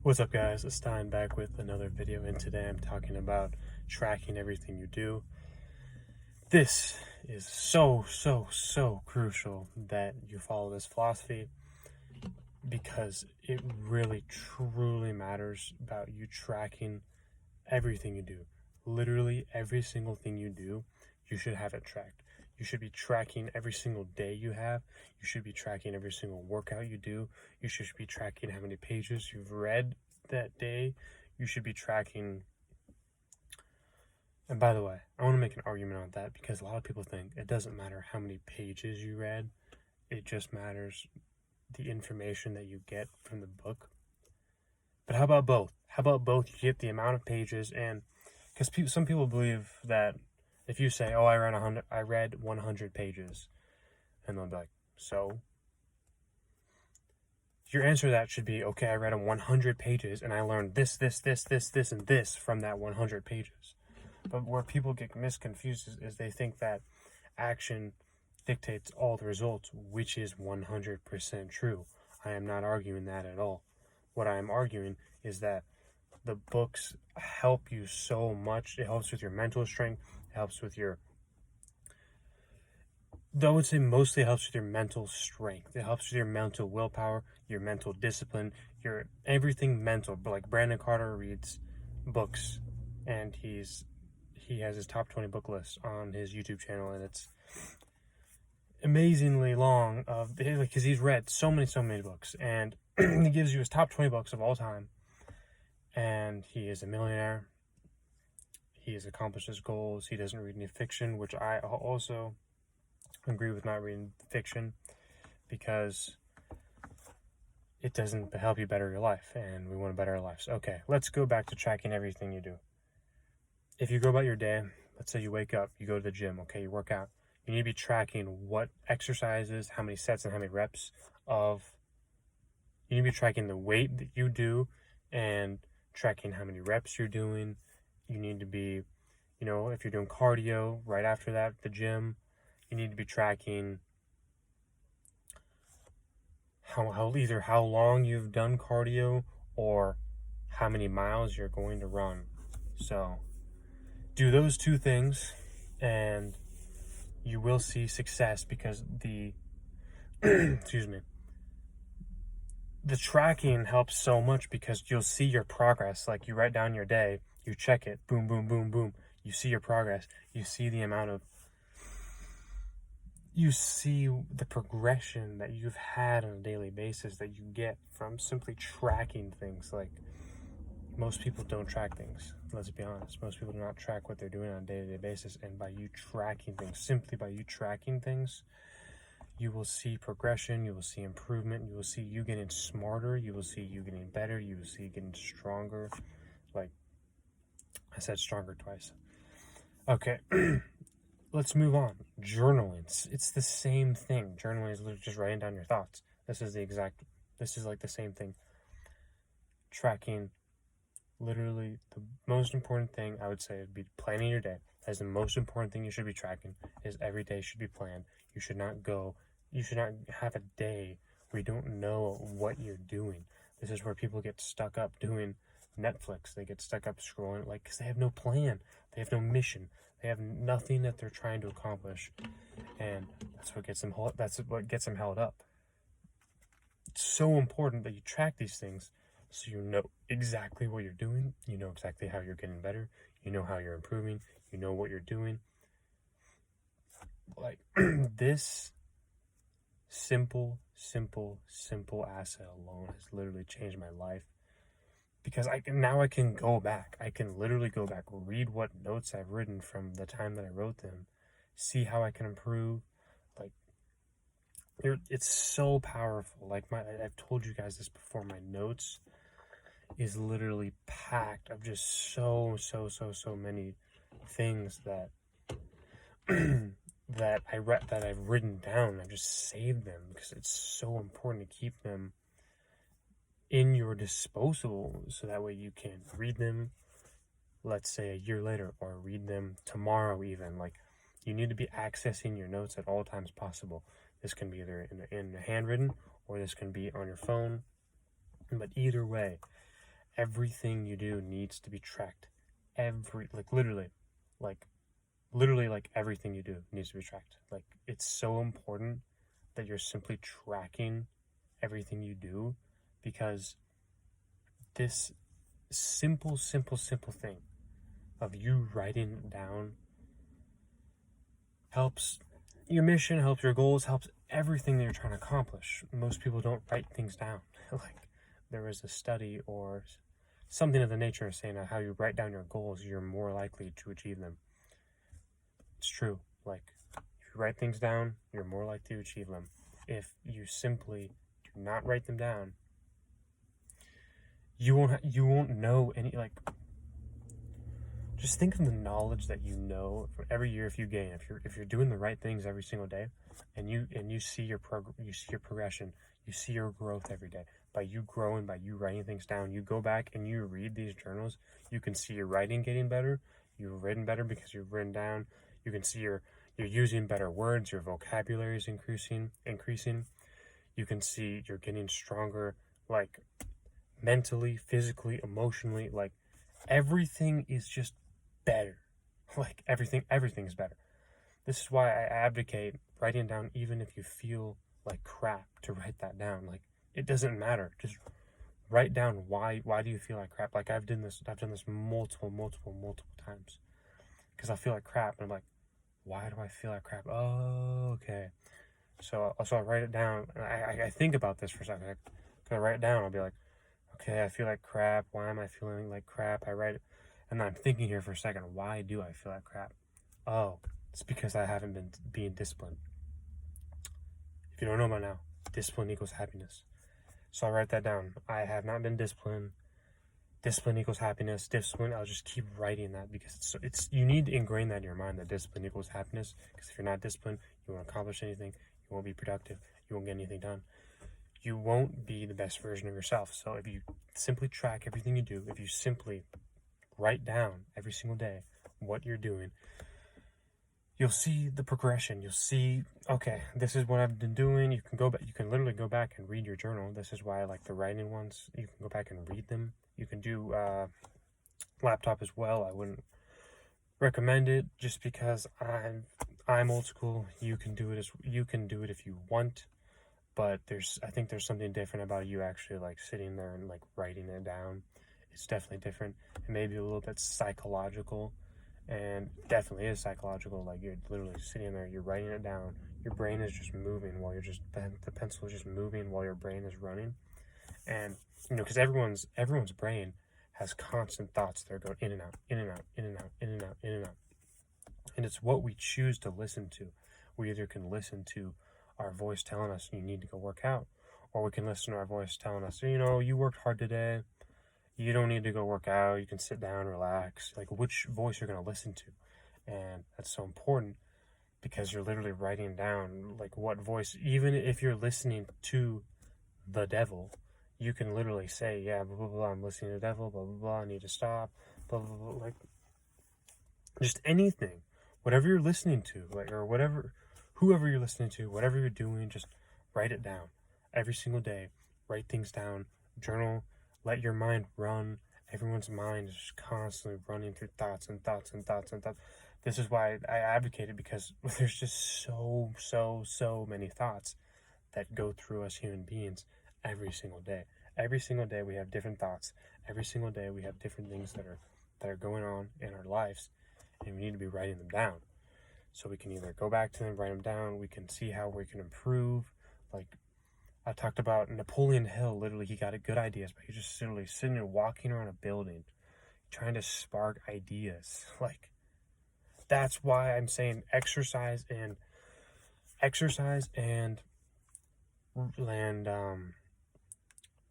What's up, guys? It's Stein back with another video, and today I'm talking about tracking everything you do. This is so crucial that you follow this philosophy because it really truly matters about you tracking everything you do. Literally every single thing you do, you should have it tracked. You should be tracking every single day you have. You should be tracking every single workout you do. You should be tracking how many pages you've read that day. You should be tracking. And by the way, I want to make an argument on that because a lot of people think it doesn't matter how many pages you read. It just matters the information that you get from the book. But how about both? How about both? You get the amount of pages, and because some people believe that if you say, "Oh, I read 100 pages," and they'll be like, "So?" Your answer to that should be, "Okay, I read 100 pages, and I learned this, and this from that 100 pages." But where people get misconfused is they think that action dictates all the results, which is 100% true. I am not arguing that at all. What I am arguing is that the books help you so much. It helps with your mental strength. It helps with your, though I would say mostly it helps with your mental strength. It helps with your mental willpower, your mental discipline, your everything mental. But like Brandon Carter reads books, and he has his top 20 book list on his YouTube channel, and it's amazingly long of because he's read so many books, and he gives you his top 20 books of all time. And he is a millionaire. He has accomplished his goals. He doesn't read any fiction, which I also agree with not reading fiction because it doesn't help you better your life, and we want to better our lives. Okay, let's go back to tracking everything you do. If you go about your day, let's say you wake up, you go to the gym, okay, you work out. You need to be tracking what exercises, how many sets, and how many reps of. You need to be tracking the weight that you do and tracking how many reps you're doing. You need to be, if you're doing cardio right after that, the gym, you need to be tracking either how long you've done cardio or how many miles you're going to run. So do those two things and you will see success because the excuse me, the tracking helps so much because you'll see your progress. Like you write down your day, you check it, boom, boom, boom, boom. You see your progress. You see the progression that you've had on a daily basis that you get from simply tracking things. Like most people don't track things. Let's be honest. Most people do not track what they're doing on a day-to-day basis. And by you tracking things, simply by you tracking things, you will see progression, you will see improvement, you will see you getting smarter, you will see you getting better, you will see you getting stronger. Like I said stronger twice. Okay, let's move on. Journaling. It's the same thing. Journaling is literally just writing down your thoughts. This is like the same thing. Tracking, literally the most important thing I would say would be planning your day. That is the most important thing you should be tracking, is every day should be planned. You should not have a day where you don't know what you're doing. This is where people get stuck up doing Netflix. They get stuck up scrolling, like, because they have no plan. They have no mission. They have nothing that they're trying to accomplish. And that's what gets them held up. It's so important that you track these things so you know exactly what you're doing. You know exactly how you're getting better. You know how you're improving. You know what you're doing. Like this simple asset alone has literally changed my life because I can go back. I can literally go back, read what notes I've written from the time that I wrote them, see how I can improve. Like it's so powerful. Like I've told you guys this before. My notes is literally packed of just so many things that that I've written down. I've just saved them because it's so important to keep them in your disposable so that way you can read them, let's say a year later, or read them tomorrow even. Like you need to be accessing your notes at all times possible. This can be either in handwritten or this can be on your phone, but either way, Everything you do needs to be tracked. Literally, like everything you do needs to be tracked. Like, it's so important that you're simply tracking everything you do, because this simple thing of you writing it down helps your mission, helps your goals, helps everything that you're trying to accomplish. Most people don't write things down. Like, there was a study or something of the nature of saying that how you write down your goals, you're more likely to achieve them. It's true. Like, if you write things down, you're more likely to achieve them. If you simply do not write them down, you won't know any, like, just think of the knowledge that you know for every year. If you gain, if you're doing the right things every single day, and you see your progression, you see your growth every day by you growing, by you writing things down. You go back and you read these journals, you can see your writing getting better. You've written better because you've written down. You can see you're using better words, your vocabulary is increasing. You can see you're getting stronger, like, mentally, physically, emotionally. Like, everything is just better. Like, everything's better. This is why I advocate writing down, even if you feel like crap, to write that down. Like, it doesn't matter. Just write down why do you feel like crap. Like, I've done this multiple times, because I feel like crap and I'm like, why do I feel like crap? Oh, okay. So I write it down, and I think about this for a second. I write it down, I'll be like, okay, I feel like crap. Why am I feeling like crap? I write it, and then I'm thinking here for a second, why do I feel like crap? Oh, it's because I haven't been being disciplined. If you don't know by now, discipline equals happiness. So I write that down. I have not been disciplined. Discipline equals happiness. Discipline, I'll just keep writing that, because it's you need to ingrain that in your mind, that discipline equals happiness. Because if you're not disciplined, you won't accomplish anything. You won't be productive. You won't get anything done. You won't be the best version of yourself. So if you simply track everything you do, if you simply write down every single day what you're doing, you'll see the progression. You'll see, okay, this is what I've been doing. You can literally go back and read your journal. This is why I like the writing ones. You can go back and read them. You can do laptop as well. I wouldn't recommend it, just because I'm old school. You can do it if you want, but I think there's something different about you actually, like, sitting there and, like, writing it down. It's definitely different. It may be a little bit psychological, and definitely is psychological. Like, you're literally sitting there, you're writing it down. Your brain is just moving while the pencil is just moving while your brain is running. And, because everyone's brain has constant thoughts that are going in and out, in and out, in and out, in and out, in and out. And it's what we choose to listen to. We either can listen to our voice telling us you need to go work out, or we can listen to our voice telling us, you worked hard today, you don't need to go work out, you can sit down, relax. Like, which voice you're going to listen to. And that's so important, because you're literally writing down, like, what voice. Even if you're listening to the devil, you can literally say, yeah, blah, blah, blah, I'm listening to the devil, blah, blah, blah, I need to stop, blah, blah, blah. Like, just anything, whatever you're listening to, like, or whoever you're listening to, whatever you're doing, just write it down every single day. Write things down, journal, let your mind run. Everyone's mind is just constantly running through thoughts and thoughts and thoughts and thoughts. This is why I advocate it, because there's just so many thoughts that go through us human beings every single day. Every single day we have different thoughts. Every single day we have different things that are going on in our lives, and we need to be writing them down. So we can either go back to them, write them down. We can see how we can improve. Like, I talked about Napoleon Hill. Literally, he got good ideas, but he's just literally sitting there walking around a building, trying to spark ideas. Like, that's why I'm saying exercise and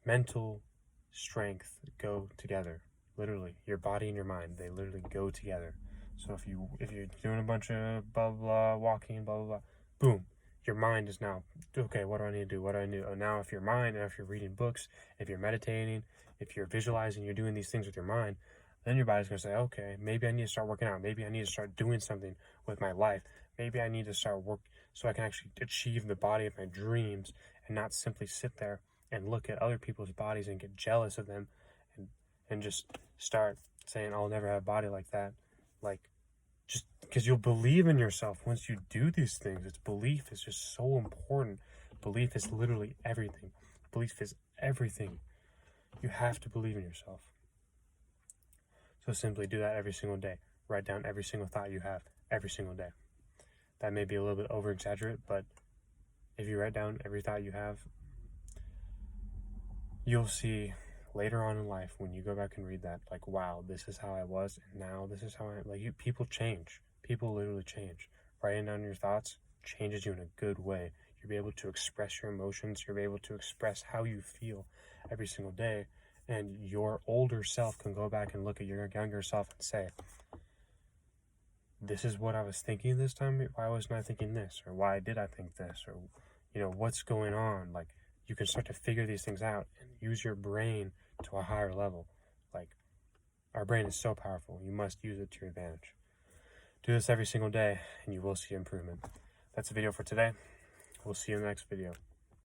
mental strength go together. Literally, your body and your mind, they literally go together. So if you're doing a bunch of blah blah, walking, blah blah blah, boom, your mind is now, okay, what do I need to do? What do I do? Oh, now if your mind, and if you're reading books, if you're meditating, if you're visualizing, you're doing these things with your mind, then your body's gonna say, okay, maybe I need to start working out. Maybe I need to start doing something with my life. Maybe I need to start work so I can actually achieve the body of my dreams, and not simply sit there and look at other people's bodies and get jealous of them, and and just start saying, I'll never have a body like that. Like, just because you'll believe in yourself once you do these things. It's belief is just so important. Belief is literally everything. Belief is everything. You have to believe in yourself. So simply do that every single day. Write down every single thought you have every single day. That may be a little bit over exaggerate, but if you write down every thought you have, you'll see later on in life when you go back and read that, like, wow, this is how I was, and now this is how I am. Like, people change. People literally change. Writing down your thoughts changes you in a good way. You'll be able to express your emotions. You'll be able to express how you feel every single day. And your older self can go back and look at your younger self and say, this is what I was thinking this time. Why wasn't I thinking this? Or why did I think this? Or, what's going on? Like, you can start to figure these things out and use your brain to a higher level. Like, our brain is so powerful. You must use it to your advantage. Do this every single day and you will see improvement. That's the video for today. We'll see you in the next video.